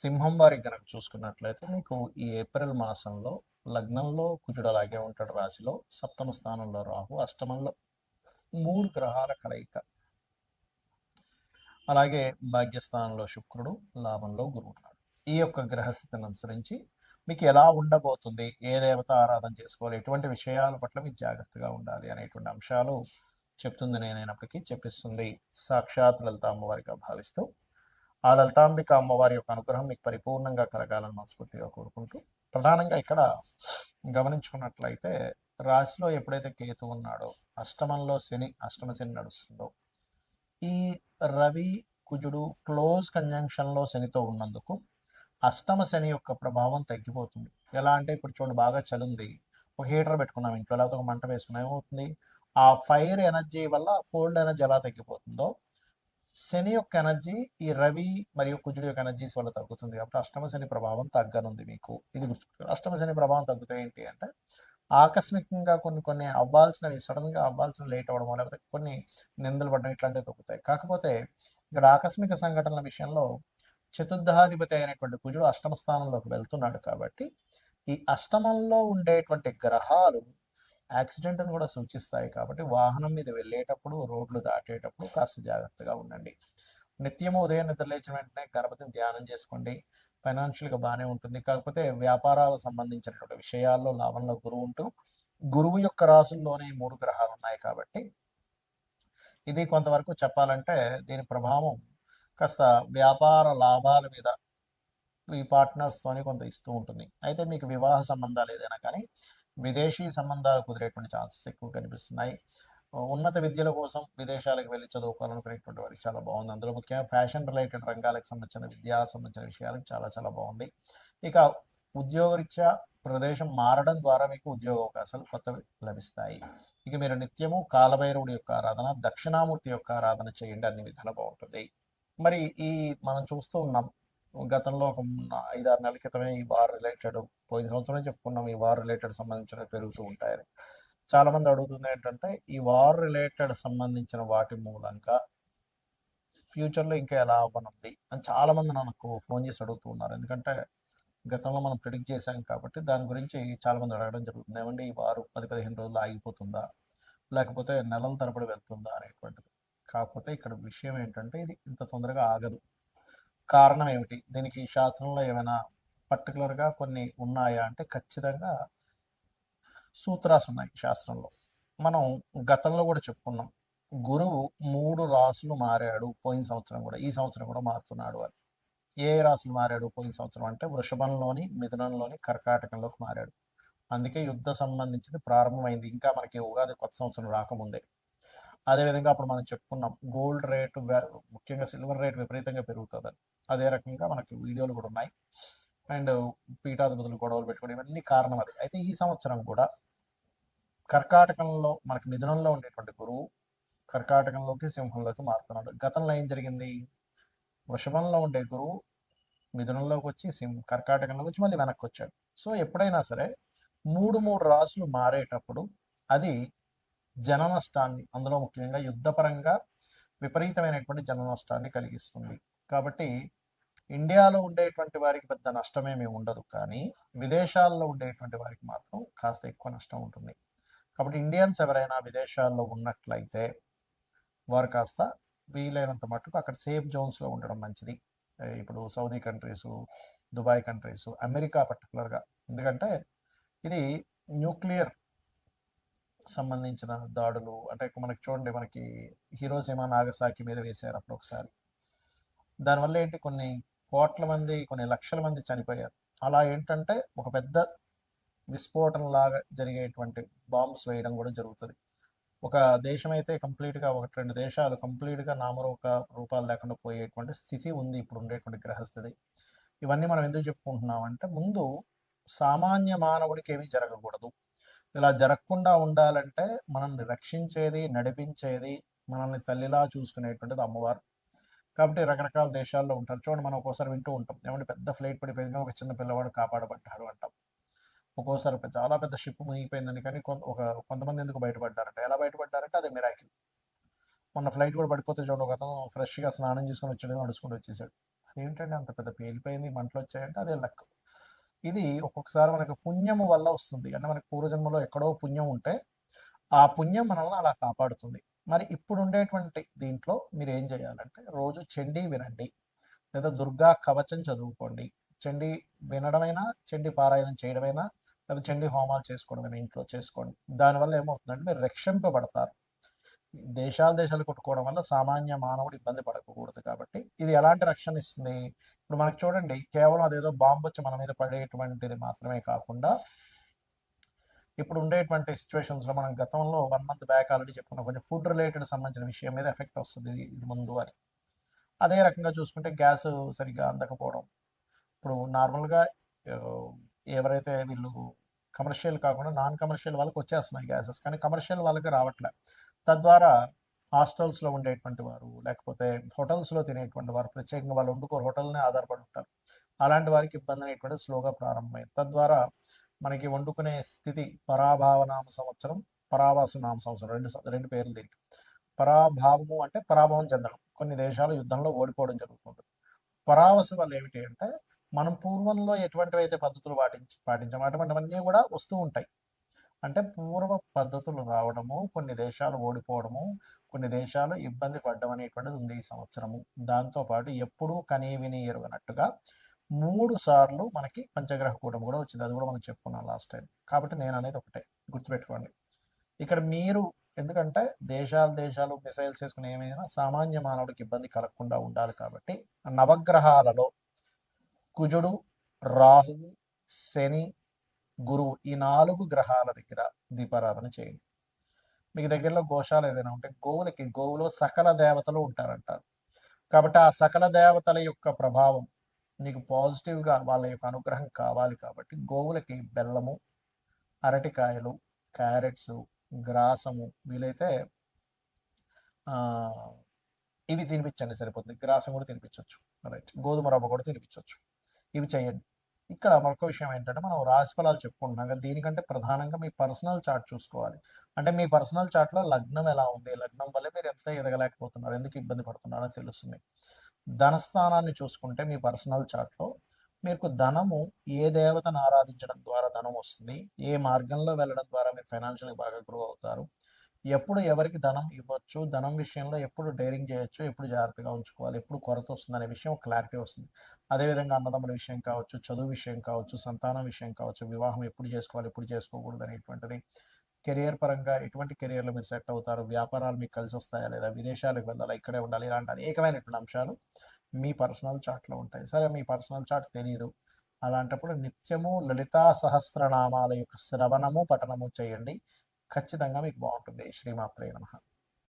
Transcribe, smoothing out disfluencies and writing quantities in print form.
సింహం వారికి గనక చూసుకున్నట్లయితే మీకు ఈ ఏప్రిల్ మాసంలో లగ్నంలో కుజుడు అలాగే ఉంటాడు రాశిలో, సప్తమ స్థానంలో రాహు, అష్టమంలో మూడు గ్రహాల కలయిక, అలాగే భాగ్యస్థానంలో శుక్రుడు, లాభంలో గురువు ఉన్నాడు. ఈ యొక్క గ్రహస్థితిని అనుసరించి మీకు ఎలా ఉండబోతుంది, ఏ దేవత ఆరాధన చేసుకోవాలి, ఎటువంటి విషయాల పట్ల మీకు జాగ్రత్తగా ఉండాలి అనేటువంటి అంశాలు చెప్తుంది. నేనైనప్పటికీ చెప్పిస్తుంది సాక్షాత్ లలిత అమ్మవారిగా భావిస్తూ, ఆ లలితాంబిక అమ్మవారి యొక్క అనుగ్రహం మీకు పరిపూర్ణంగా కలగాలని మనస్ఫూర్తిగా కోరుకుంటూ, ప్రధానంగా ఇక్కడ గమనించుకున్నట్లయితే రాశిలో ఎప్పుడైతే కేతు ఉన్నాడో, అష్టమంలో శని, అష్టమ శని నడుస్తుందో, ఈ రవి కుజుడు క్లోజ్ కంజంక్షన్లో శనితో ఉన్నందుకు అష్టమ శని యొక్క ప్రభావం తగ్గిపోతుంది. ఎలా అంటే ఇప్పుడు చూడండి, బాగా చలింది, ఒక హీటర్ పెట్టుకున్నాం ఇంట్లో, లేకపోతే ఒక మంట వేసుకున్నాం, ఏమవుతుంది, ఆ ఫైర్ ఎనర్జీ వల్ల కోల్డ్ ఎనర్జీ ఎలా తగ్గిపోతుందో శని యొక్క ఎనర్జీ ఈ రవి మరియు కుజుడు యొక్క ఎనర్జీస్ వల్ల తగ్గుతుంది. కాబట్టి అష్టమ శని ప్రభావం తగ్గనుంది మీకు. ఇది గుర్తు. అష్టమ శని ప్రభావం తగ్గుతాయి ఏంటి అంటే ఆకస్మికంగా కొన్ని అవ్వాల్సినవి సడన్గా అవ్వాల్సిన లేట్ అవ్వడం, లేకపోతే కొన్ని నిందలు పడడం, ఇట్లాంటివి తగ్గుతాయి. కాకపోతే ఇక్కడ ఆకస్మిక సంఘటనల విషయంలో చతుర్థాధిపతి అయినటువంటి కుజుడు అష్టమ స్థానంలోకి వెళ్తున్నాడు కాబట్టి ఈ అష్టమంలో ఉండేటువంటి గ్రహాలు యాక్సిడెంట్ను కూడా సూచిస్తాయి. కాబట్టి వాహనం మీద వెళ్ళేటప్పుడు, రోడ్లు దాటేటప్పుడు కాస్త జాగ్రత్తగా ఉండండి. నిత్యము ఉదయం నిద్ర లేచిన వెంటనే గణపతిని ధ్యానం చేసుకోండి. ఫైనాన్షియల్గా బాగానే ఉంటుంది. కాకపోతే వ్యాపారాలకు సంబంధించినటువంటి విషయాల్లో లాభంలో గురువు ఉంటూ, గురువు యొక్క రాసుల్లోనే మూడు గ్రహాలు ఉన్నాయి కాబట్టి ఇది కొంతవరకు చెప్పాలంటే దీని ప్రభావం కాస్త వ్యాపార లాభాల మీద ఈ పార్ట్నర్స్తోని కొంత ఇస్తూ ఉంటుంది. అయితే మీకు వివాహ సంబంధాలు ఏదైనా కానీ విదేశీ సంబంధాలు కుదిరేటువంటి ఛాన్సెస్ ఎక్కువ కనిపిస్తున్నాయి. ఉన్నత విద్యల కోసం విదేశాలకు వెళ్ళి చదువుకోవాలనుకునేటువంటి వారికి చాలా బాగుంది. అందులో ముఖ్యంగా ఫ్యాషన్ రిలేటెడ్ రంగాలకు సంబంధించిన విద్యా సంబంధించిన విషయాలకు చాలా చాలా బాగుంది. ఇక ఉద్యోగరీత్యా ప్రదేశం మారడం ద్వారా మీకు ఉద్యోగ అవకాశాలు కొత్తవి లభిస్తాయి. ఇక మీరు నిత్యము కాలభైరవుడి యొక్క ఆరాధన, దక్షిణామూర్తి యొక్క ఆరాధన చేయండి, అన్ని విధాలు బాగుంటుంది. మరి ఈ మనం చూస్తూ ఉన్నాం గతంలో ఒక 5-6 నెలల క్రితమే ఈ వార్ రిలేటెడ్, పోయిన సంవత్సరం చెప్పుకున్నాం ఈ వార్ రిలేటెడ్ సంబంధించిన పెరుగుతూ ఉంటాయని. చాలా మంది అడుగుతుంది ఏంటంటే ఈ వార్ రిలేటెడ్ సంబంధించిన వాటి మూలంగా ఫ్యూచర్లో ఇంకా ఎలా అవ్వనుంది అని చాలా మంది నాకు ఫోన్ చేసి అడుగుతూ ఉన్నారు. ఎందుకంటే గతంలో మనం ప్రిడిక్ట్ చేశాం కాబట్టి దాని గురించి చాలా మంది అడగడం జరుగుతుంది. ఏమంటే ఈ వారు 10-15 రోజులు ఆగిపోతుందా, లేకపోతే నెలల తరబడి వెళ్తుందా అనేటువంటిది. కాకపోతే ఇక్కడ విషయం ఏంటంటే ఇది ఇంత తొందరగా ఆగదు. కారణం ఏమిటి, దీనికి శాస్త్రంలో ఏమైనా పర్టికులర్గా కొన్ని ఉన్నాయా అంటే ఖచ్చితంగా సూత్రాలు ఉన్నాయి శాస్త్రంలో. మనం గతంలో కూడా చెప్పుకున్నాం, గురువు 3 రాసులు మారాడు పోయిన సంవత్సరం కూడా, ఈ సంవత్సరం కూడా మారుతున్నాడు అని. ఏ రాసులు మారాడు పోయిన సంవత్సరం అంటే వృషభంలోని, మిథునంలోని, కర్కాటకంలోకి మారాడు. అందుకే యుద్ధ సంబంధించింది ప్రారంభమైంది, ఇంకా మనకి ఉగాది కొత్త సంవత్సరం రాకముందే. అదేవిధంగా అప్పుడు మనం చెప్పుకున్నాం గోల్డ్ రేటు, ముఖ్యంగా సిల్వర్ రేటు విపరీతంగా పెరుగుతుందని. అదే రకంగా మనకి వీడియోలు కూడా ఉన్నాయి. అండ్ పీఠాధిపతులు గొడవలు పెట్టుకోవడం, ఇవన్నీ కారణం అది. అయితే ఈ సంవత్సరం కూడా కర్కాటకంలో మనకి మిథునంలో ఉండేటువంటి గురువు కర్కాటకంలోకి, సింహంలోకి మారుతున్నాడు. గతంలో ఏం జరిగింది, వృషభంలో ఉండే గురువు మిథునంలోకి వచ్చి కర్కాటకంలోకి వచ్చి మళ్ళీ వెనక్కి వచ్చాడు. సో ఎప్పుడైనా సరే 3 రాసులు మారేటప్పుడు అది జన నష్టాన్ని, అందులో ముఖ్యంగా యుద్ధపరంగా విపరీతమైనటువంటి జన నష్టాన్ని కలిగిస్తుంది. కాబట్టి ఇండియాలో ఉండేటువంటి వారికి పెద్ద నష్టమేమీ ఉండదు, కానీ విదేశాల్లో ఉండేటువంటి వారికి మాత్రం కాస్త ఎక్కువ నష్టం ఉంటుంది. కాబట్టి ఇండియన్స్ ఎవరైనా విదేశాల్లో ఉన్నట్లయితే వారు కాస్త వీలైనంత మట్టుకు అక్కడ సేఫ్ జోన్స్లో ఉండడం మంచిది. ఇప్పుడు Saudi countries, Dubai countries, America పర్టికులర్గా, ఎందుకంటే ఇది న్యూక్లియర్ సంబంధించిన దాడులు. అంటే మనకి చూడండి, మనకి హీరోషిమా నాగసాకి మీద వేశారు అప్పుడు ఒకసారి. దానివల్ల ఏంటి, కొన్ని కోట్ల మంది, కొన్ని లక్షల మంది చనిపోయారు. అలా ఏంటంటే ఒక పెద్ద విస్ఫోటనలాగా జరిగేటువంటి బాంబ్స్ వేయడం కూడా జరుగుతుంది. ఒక దేశం అయితే కంప్లీట్గా, 1-2 దేశాలు కంప్లీట్గా రూపాలు లేకుండా పోయేటువంటి స్థితి ఉంది ఇప్పుడు ఉండేటువంటి గ్రహస్థితి. ఇవన్నీ మనం ఎందుకు చెప్పుకుంటున్నాం అంటే, ముందు సామాన్య మానవుడికి ఏమీ జరగకూడదు. ఇలా జరగకుండా ఉండాలంటే మనల్ని రక్షించేది, నడిపించేది, మనల్ని తల్లిలా చూసుకునేటువంటిది అమ్మవారు. కాబట్టి రకరకాల దేశాల్లో ఉంటారు. చూడండి, మనం ఒక్కోసారి వింటూ ఉంటాం, ఏమంటే పెద్ద ఫ్లైట్ పడిపోయింది, ఒక చిన్న పిల్లవాడు కాపాడబడ్డాడు అంటాం. ఒక్కోసారి చాలా పెద్ద షిప్ మునిగిపోయిందని, కానీ కొంతమంది ఎందుకు బయటపడ్డారంటే, ఎలా బయటపడ్డారంటే అది మిరాకిల్. మొన్న ఫ్లైట్ కూడా పడిపోతే చూడండి, ఒక అతను ఫ్రెష్గా స్నానం చేసుకొని వచ్చాడు, నడుచుకుంటూ వచ్చేసాడు. ఏంటంటే అంత పెద్ద పేలిపోయింది మంటలు వచ్చాయంటే అదే లక్. ఇది ఒక్కొక్కసారి మనకు పుణ్యము వల్ల వస్తుంది. అంటే మనకి పూర్వజన్మలో ఎక్కడో పుణ్యం ఉంటే ఆ పుణ్యం మనల్ని అలా కాపాడుతుంది. మరి ఇప్పుడు ఉండేటువంటి దీంట్లో మీరు ఏం చేయాలంటే రోజు చండీ వినండి, లేదా దుర్గా కవచం చదువుకోండి. చండీ వినడమైనా, చండీ పారాయణం చేయడమైనా, లేదా చండీ హోమాలు చేసుకోవడమైనా ఇంట్లో చేసుకోండి. దానివల్ల ఏమవుతుందంటే మీరు రక్షింపబడతారు. దేశాలు కొట్టుకోవడం వల్ల సామాన్య మానవుడు ఇబ్బంది పడకూడదు కాబట్టి ఇది ఎలాంటి రక్షణ ఇస్తుంది? ఇప్పుడు మనకు చూడండి, కేవలం అదేదో బాంబు వచ్చి మన మీద పడేటువంటిది మాత్రమే కాకుండా ఇప్పుడు ఉండేటువంటి సిచ్యువేషన్స్లో మనం గతంలో 1 మంత్ బ్యాక్ ఆల్రెడీ చెప్పుకున్నాం, కొంచెం ఫుడ్ రిలేటెడ్ సంబంధించిన విషయం మీద ఎఫెక్ట్ వస్తుంది ఇది ముందు అని. అదే రకంగా చూసుకుంటే గ్యాస్ సరిగ్గా అందకపోవడం. ఇప్పుడు నార్మల్గా ఎవరైతే వీళ్ళు కమర్షియల్ కాకుండా నాన్ కమర్షియల్ వాళ్ళకి వచ్చేస్తున్నాయి గ్యాసెస్, కానీ కమర్షియల్ వాళ్ళకి రావట్లే. తద్వారా హాస్టల్స్లో ఉండేటువంటి వారు, లేకపోతే హోటల్స్లో తినేటువంటి వారు, ప్రత్యేకంగా వాళ్ళు వండుకోరు, హోటల్నే ఆధారపడి ఉంటారు. అలాంటి వారికి ఇబ్బంది అనేటువంటిది స్లోగా ప్రారంభమైంది. తద్వారా మనకి వండుకునే స్థితి పరాభావనామ సంవత్సరం, పరావాసనామ సంవత్సరం, రెండు పేర్లు దీనికి. పరాభావము అంటే పరాభవం చెందడం, కొన్ని దేశాలు యుద్ధంలో ఓడిపోవడం జరుగుతుంటుంది. పరావసు వల్ల ఏమిటి అంటే మనం పూర్వంలో ఎటువంటివైతే పద్ధతులు పాటించాము అటువంటివన్నీ కూడా వస్తూ ఉంటాయి. అంటే పూర్వ పద్ధతులు రావడము, కొన్ని దేశాలు ఓడిపోవడము, కొన్ని దేశాలు ఇబ్బంది పడడం అనేటువంటిది ఉంది ఈ సంవత్సరము. దాంతోపాటు ఎప్పుడూ కనీ విని ఎరుగనట్టుగా 3 సార్లు మనకి పంచగ్రహ కూటమి కూడా వచ్చింది. అది కూడా మనం చెప్పుకున్నాం లాస్ట్ టైం. కాబట్టి నేను అనేది ఒకటే గుర్తుపెట్టుకోండి. ఇక్కడ మీరు ఎందుకంటే దేశాలు మిసైల్స్ వేసుకుని ఏమైనా సామాన్య మానవుడికి ఇబ్బంది కలగకుండా ఉండాలి కాబట్టి నవగ్రహాలలో కుజుడు, రాహువు, శని, గురువు ఈ 4 గ్రహాల దగ్గర దీపారాధన చేయండి. మీకు దగ్గరలో గోశాల ఏదైనా ఉంటే గోవులో సకల దేవతలు ఉంటారంటారు. కాబట్టి ఆ సకల దేవతల యొక్క ప్రభావం నీకు పాజిటివ్గా వాళ్ళ యొక్క అనుగ్రహం కావాలి కాబట్టి గోవులకి బెల్లము, అరటికాయలు, క్యారెట్స్, గ్రాసము, వీలైతే ఇవి తినిపించండి సరిపోతుంది. గ్రాసం కూడా తినిపించవచ్చు, రైట్, గోధుమ రవ్వ కూడా తినిపించవచ్చు. ఇవి చేయండి. ఇక్కడ మరొక విషయం ఏంటంటే మనం రాశి ఫలాలు చెప్పుకుంటున్నాం కదా, దీనికంటే ప్రధానంగా మీ పర్సనల్ చార్ట్ చూసుకోవాలి. అంటే మీ పర్సనల్ చార్ట్లో లగ్నం ఎలా ఉంది, లగ్నం వల్ల మీరు ఎంత ఎదగలేకపోతున్నారు, ఎందుకు ఇబ్బంది పడుతున్నారో తెలుస్తుంది. ధనస్థానాన్ని చూసుకుంటే మీ పర్సనల్ చార్ట్లో మీకు ధనము ఏ దేవతను ఆరాధించడం ద్వారా ధనం వస్తుంది, ఏ మార్గంలో వెళ్ళడం ద్వారా మీరు ఫైనాన్షియల్గా బాగా గ్రో అవుతారు, ఎప్పుడు ఎవరికి ధనం ఇవ్వచ్చు, ధనం విషయంలో ఎప్పుడు డేరింగ్ చేయొచ్చు, ఎప్పుడు జాగ్రత్తగా ఉంచుకోవాలి, ఎప్పుడు కొరత వస్తుంది అనే విషయం క్లారిటీ వస్తుంది. అదేవిధంగా అన్నదమ్ముల విషయం కావచ్చు, చదువు విషయం కావచ్చు, సంతానం విషయం కావచ్చు, వివాహం ఎప్పుడు చేసుకోవాలి, ఎప్పుడు చేసుకోకూడదు అనేటువంటిది, కెరియర్ పరంగా ఎటువంటి కెరియర్లో మీరు సెట్ అవుతారు, వ్యాపారాలు మీకు కలిసి వస్తాయా లేదా, విదేశాలకు వెళ్ళాలా, ఇక్కడే ఉండాలి, ఇలాంటి అనేకమైనటువంటి అంశాలు మీ పర్సనల్ చార్ట్లో ఉంటాయి. సరే, మీ పర్సనల్ చార్ట్ తెలియదు, అలాంటప్పుడు నిత్యము లలితా సహస్రనామాల యొక్క శ్రవణము పఠనము చేయండి. ఖచ్చితంగా మీకు బాగుంటుంది. శ్రీమాత్రే నమః.